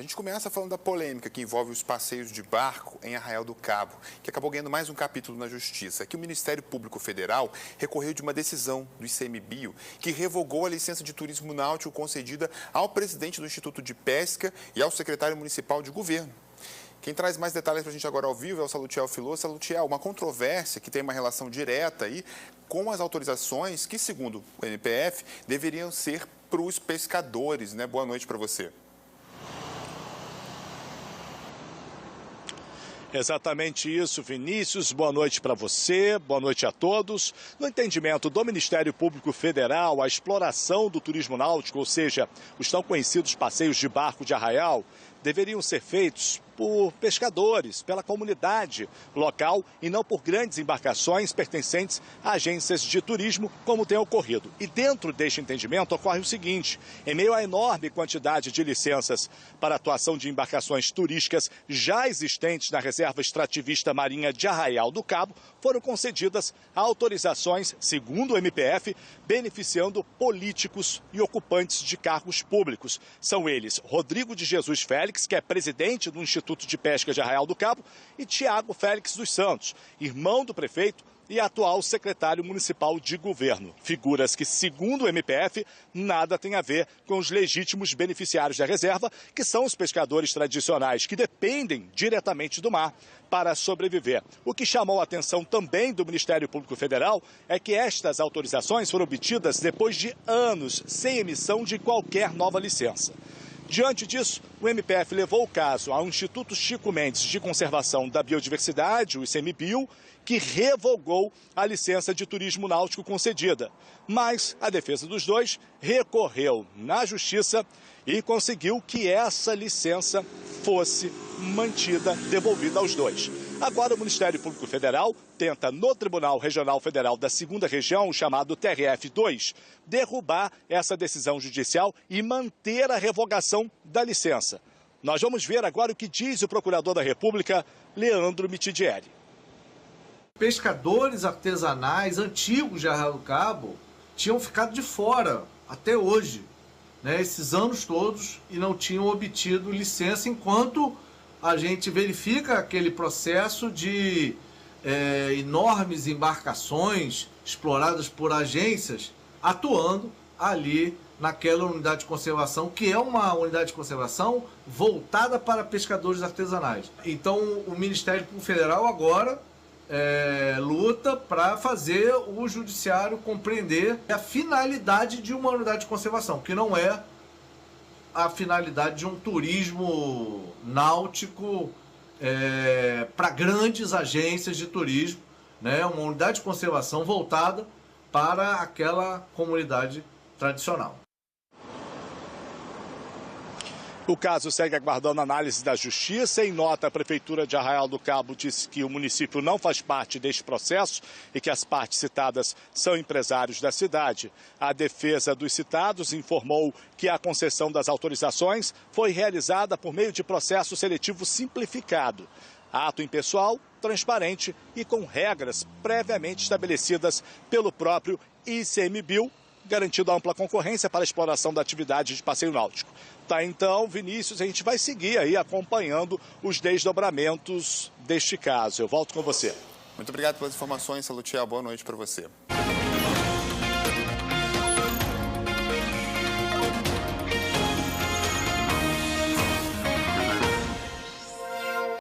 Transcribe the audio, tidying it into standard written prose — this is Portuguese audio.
gente começa falando da polêmica que envolve os passeios de barco em Arraial do Cabo, que acabou ganhando mais um capítulo na Justiça. Que o Ministério Público Federal recorreu de uma decisão do ICMBio que revogou a licença de turismo náutico concedida ao presidente do Instituto de Pesca e ao secretário municipal de governo. Quem traz mais detalhes para a gente agora ao vivo é o Salutiel Filho. Salutiel, uma controvérsia que tem uma relação direta aí com as autorizações que, segundo o MPF, deveriam ser para os pescadores, né? Boa noite para você. Exatamente isso, Vinícius. Boa noite para você, boa noite a todos. No entendimento do Ministério Público Federal, a exploração do turismo náutico, ou seja, os tão conhecidos passeios de barco de Arraial, deveriam ser feitos por pescadores, pela comunidade local e não por grandes embarcações pertencentes a agências de turismo, como tem ocorrido. E dentro deste entendimento ocorre o seguinte: em meio à enorme quantidade de licenças para atuação de embarcações turísticas já existentes na Reserva Extrativista Marinha de Arraial do Cabo, foram concedidas autorizações, segundo o MPF, beneficiando políticos e ocupantes de cargos públicos. São eles Rodrigo de Jesus Félix, que é presidente do Instituto de Pesca de Arraial do Cabo, e Tiago Félix dos Santos, irmão do prefeito e atual secretário municipal de governo. Figuras que, segundo o MPF, nada tem a ver com os legítimos beneficiários da reserva, que são os pescadores tradicionais, que dependem diretamente do mar para sobreviver. O que chamou a atenção também do Ministério Público Federal é que estas autorizações foram obtidas depois de anos sem emissão de qualquer nova licença. Diante disso, o MPF levou o caso ao Instituto Chico Mendes de Conservação da Biodiversidade, o ICMBio, que revogou a licença de turismo náutico concedida. Mas a defesa dos dois recorreu na Justiça e conseguiu que essa licença fosse mantida, devolvida aos dois. Agora o Ministério Público Federal tenta, no Tribunal Regional Federal da 2ª Região, chamado TRF2, derrubar essa decisão judicial e manter a revogação da licença. Nós vamos ver agora o que diz o Procurador da República, Leandro Mitidieri. Pescadores artesanais antigos de Arraial do Cabo tinham ficado de fora até hoje, né, esses anos todos, e não tinham obtido licença, enquanto a gente verifica aquele processo de enormes embarcações exploradas por agências atuando ali naquela unidade de conservação, que é uma unidade de conservação voltada para pescadores artesanais. Então o Ministério Público Federal agora luta para fazer o judiciário compreender a finalidade de uma unidade de conservação, que não é a finalidade de um turismo náutico para grandes agências de turismo, né? Uma unidade de conservação voltada para aquela comunidade tradicional. O caso segue aguardando análise da Justiça. Em nota, a Prefeitura de Arraial do Cabo disse que o município não faz parte deste processo e que as partes citadas são empresários da cidade. A defesa dos citados informou que a concessão das autorizações foi realizada por meio de processo seletivo simplificado. Ato impessoal, transparente e com regras previamente estabelecidas pelo próprio ICMBio, garantindo ampla concorrência para a exploração da atividade de passeio náutico. Tá, então, Vinícius, a gente vai seguir aí acompanhando os desdobramentos deste caso. Eu volto com você. Muito obrigado pelas informações, Salutiel. Boa noite para você.